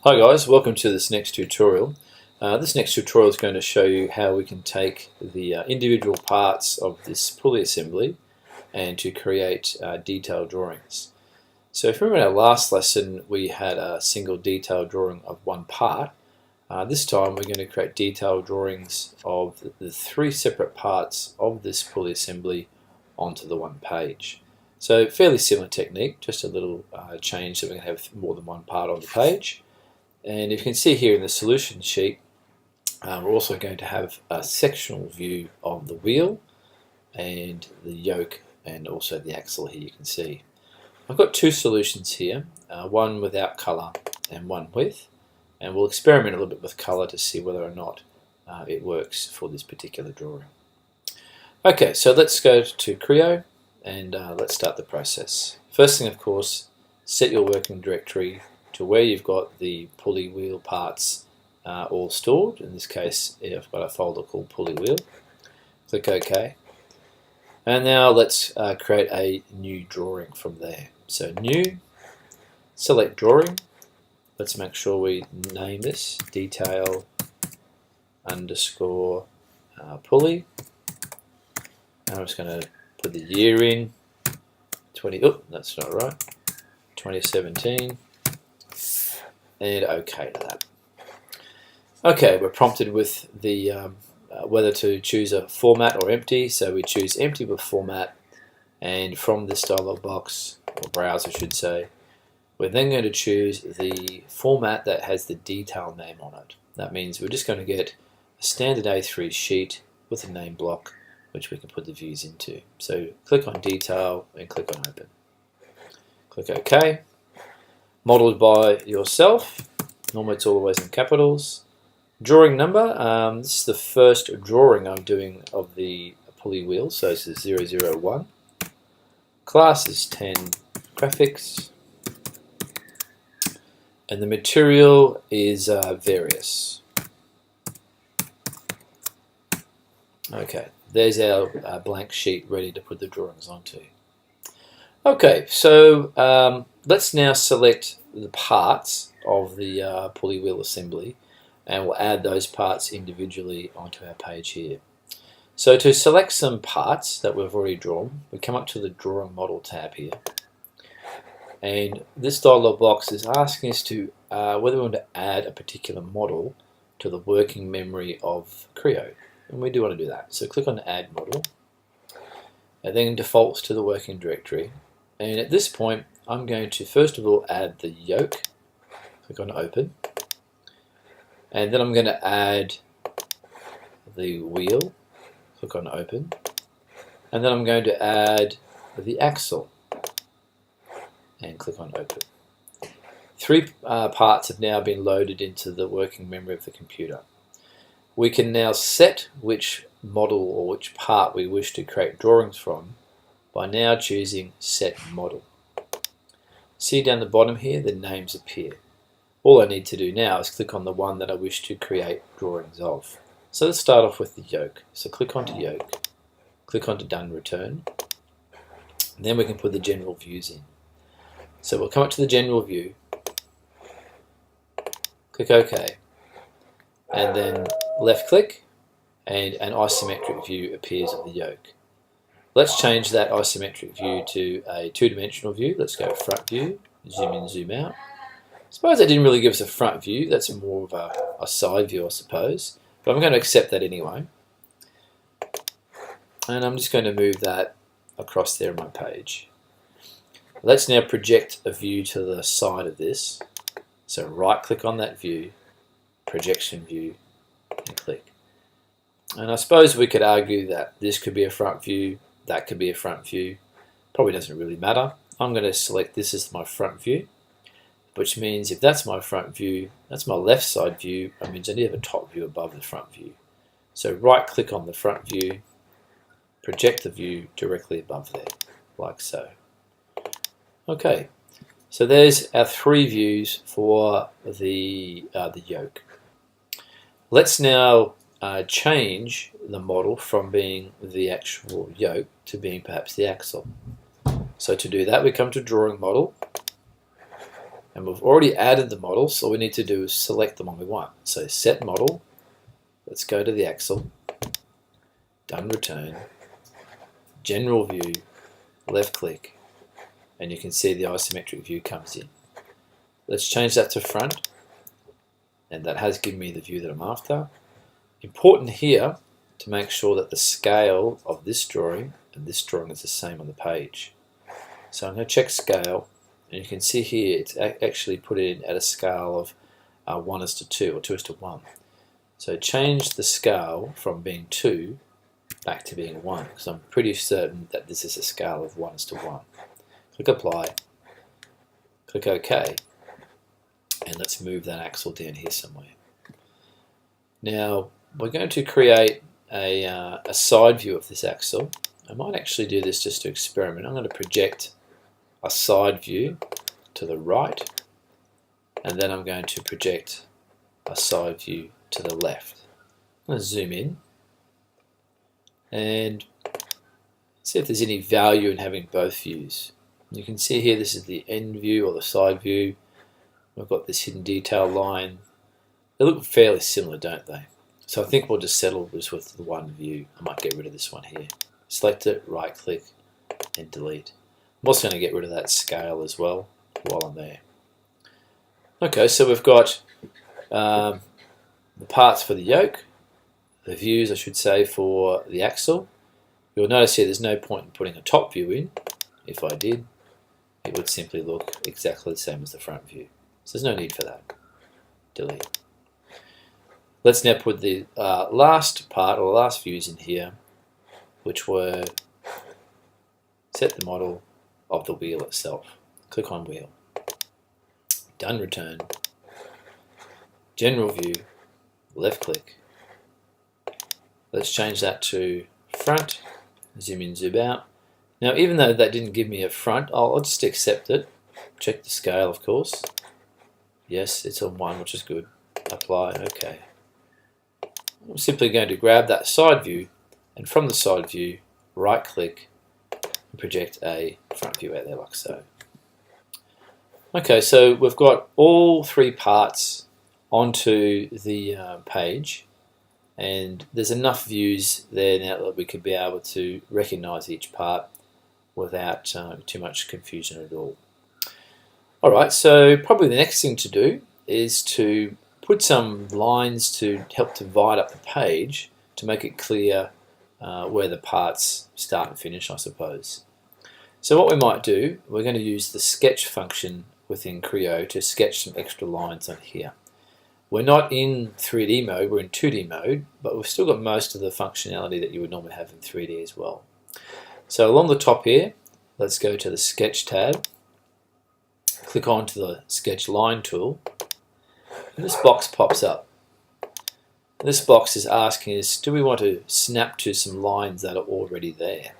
Hi guys, welcome to this next tutorial. This next tutorial is going to show you how we can take the individual parts of this pulley assembly and to create detailed drawings. So if you remember in our last lesson we had a single detailed drawing of one part. This time we're going to create detailed drawings of the three separate parts of this pulley assembly onto the one page. So fairly similar technique, just a little change that we're going to have more than one part on the page. And you can see here in the solution sheet, we're also going to have a sectional view of the wheel and the yoke and also the axle here you can see. I've got two solutions here, one without colour and one with, and we'll experiment a little bit with colour to see whether or not it works for this particular drawing. Okay, so let's go to Creo and let's start the process. First thing, of course, set your working directory to where you've got the pulley wheel parts all stored. In this case, I've got a folder called pulley wheel. Click OK. And now let's create a new drawing from there. So new, select drawing. Let's make sure we name this detail underscore pulley. I'm just going to put the year in, that's not right, 2017. And OK to that. Okay, we're prompted with the whether to choose a format or empty, so we choose empty with format, and from this dialog box, or browse I should say, we're then going to choose the format that has the detail name on it. That means we're just going to get a standard A3 sheet with a name block which we can put the views into. So click on detail and click on open. Click OK. Modeled by yourself. Normally it's always in capitals. Drawing number. This is the first drawing I'm doing of the pulley wheel, so this is 001. Class is 10 graphics. And the material is various. Okay, there's our blank sheet ready to put the drawings onto. Okay, so let's now select the parts of the pulley wheel assembly, and we'll add those parts individually onto our page here. So to select some parts that we've already drawn, we come up to the Drawing Model tab here, and this dialog box is asking us to whether we want to add a particular model to the working memory of Creo, and we do want to do that. So click on Add Model, and then defaults to the working directory. And at this point, I'm going to first of all add the yoke. Click on Open. And then I'm going to add the wheel. Click on Open. And then I'm going to add the axle. And click on Open. Three parts have now been loaded into the working memory of the computer. We can now set which model or which part we wish to create drawings from by now choosing Set Model. See down the bottom here, the names appear. All I need to do now is click on the one that I wish to create drawings of. So let's start off with the yoke. So click onto yoke, click onto Done Return, and then we can put the general views in. So we'll come up to the general view, click OK, and then left click, and an isometric view appears of the yoke. Let's change that isometric view to a two-dimensional view. Let's go front view, zoom in, zoom out. Suppose that didn't really give us a front view, that's more of a side view I suppose, but I'm going to accept that anyway. And I'm just going to move that across there on my page. Let's now project a view to the side of this. So right click on that view, projection view, and click. And I suppose we could argue that this could be a front view, that could be a front view. Probably doesn't really matter. I'm going to select this as my front view, which means if that's my front view, that's my left side view, that means I need to have a top view above the front view. So right click on the front view, project the view directly above there, like so. Okay, so there's our three views for the yoke. Let's now change the model from being the actual yoke to being perhaps the axle. So to do that, we come to Drawing Model, And we've already added the model, so all we need to do is select the one we want. So set model, let's go to the axle, done return, general view, left click, and you can see the isometric view comes in. Let's change that to front, and that has given me the view that I'm after. Important here to make sure that the scale of this drawing and this drawing is the same on the page. So I'm going to check scale, and you can see here it's actually put it in at a scale of 1:2 or 2:1. So change the scale from being 2 back to being 1, because I'm pretty certain that this is a scale of 1:1. Click apply, click OK, and let's move that axle down here somewhere. Now we're going to create a side view of this axle. I might actually do this just to experiment. I'm going to project a side view to the right, and then I'm going to project a side view to the left. I'm going to zoom in and see if there's any value in having both views. You can see here this is the end view or the side view. We've got this hidden detail line. They look fairly similar, don't they? So I think we'll just settle this with the one view. I might get rid of this one here. Select it, right click, and delete. I'm also going to get rid of that scale as well while I'm there. Okay, so we've got the parts for the yoke, the views I should say for the axle. You'll notice here there's no point in putting a top view in. If I did, it would simply look exactly the same as the front view. So there's no need for that. Delete. Let's now put the last part or last views in here, which were set the model of the wheel itself. Click on wheel. Done return. General view. Left click. Let's change that to front. Zoom in, zoom out. Now even though that didn't give me a front, I'll just accept it. Check the scale of course. Yes, it's on 1, which is good. Apply, OK. I'm simply going to grab that side view, and from the side view, right click and project a front view out there like so. Okay, so we've got all 3 parts onto the page, and there's enough views there now that we could be able to recognize each part without too much confusion at all. Alright, so probably the next thing to do is to put some lines to help divide up the page to make it clear where the parts start and finish, I suppose. So what we might do, we're going to use the sketch function within Creo to sketch some extra lines on here. We're not in 3D mode, we're in 2D mode, but we've still got most of the functionality that you would normally have in 3D as well. So along the top here, let's go to the Sketch tab, click onto the Sketch Line tool, and this box pops up. This box is asking us, do we want to snap to some lines that are already there?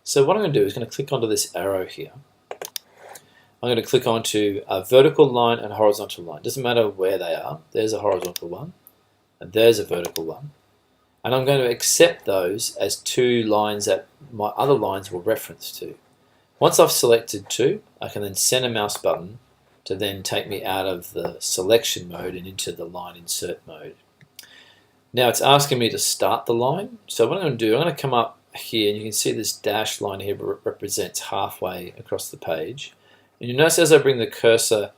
So what I'm going to do is going to click onto this arrow here. I'm going to click onto a vertical line and a horizontal line. Doesn't matter where they are. There's a horizontal one, and there's a vertical one. And I'm going to accept those as 2 lines that my other lines will reference to. Once I've selected 2, I can then send a mouse button to then take me out of the selection mode and into the line insert mode. Now it's asking me to start the line. So what I'm going to do, I'm going to come up here, and you can see this dashed line here represents halfway across the page. And you notice as I bring the cursor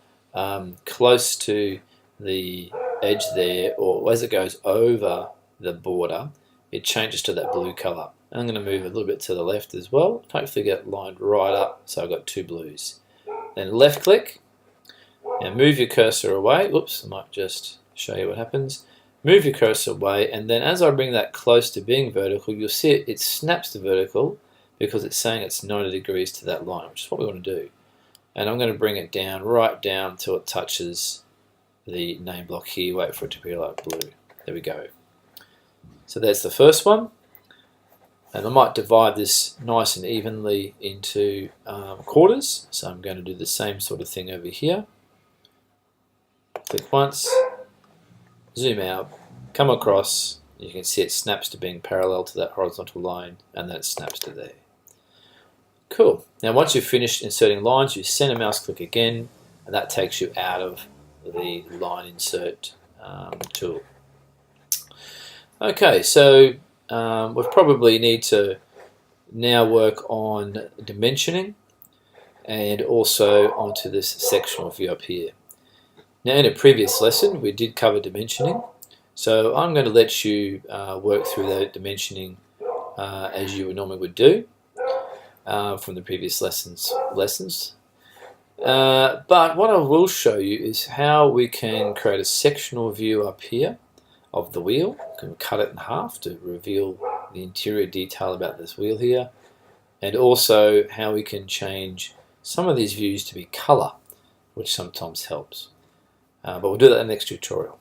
close to the edge there, or as it goes over the border, it changes to that blue color. And I'm going to move a little bit to the left as well, hopefully get it lined right up so I've got 2 blues. Then left click, and move your cursor away. Oops, I might just show you what happens. Move your cursor away, and then as I bring that close to being vertical, you'll see it snaps to vertical because it's saying it's 90 degrees to that line, which is what we want to do. And I'm going to bring it down, right down till it touches the name block here. Wait for it to be like blue. There we go. So there's the first one. And I might divide this nice and evenly into quarters. So I'm going to do the same sort of thing over here. Click once, zoom out, come across. You can see it snaps to being parallel to that horizontal line, and then it snaps to there. Cool. Now once you've finished inserting lines, you send a mouse click again and that takes you out of the line insert tool. Okay, so we probably need to now work on dimensioning and also onto this sectional view up here. Now, in a previous lesson we did cover dimensioning, so I'm going to let you work through that dimensioning as you normally would do from the previous lessons. But what I will show you is how we can create a sectional view up here of the wheel. You can cut it in half to reveal the interior detail about this wheel here, and also how we can change some of these views to be color, which sometimes helps. But we'll do that in the next tutorial.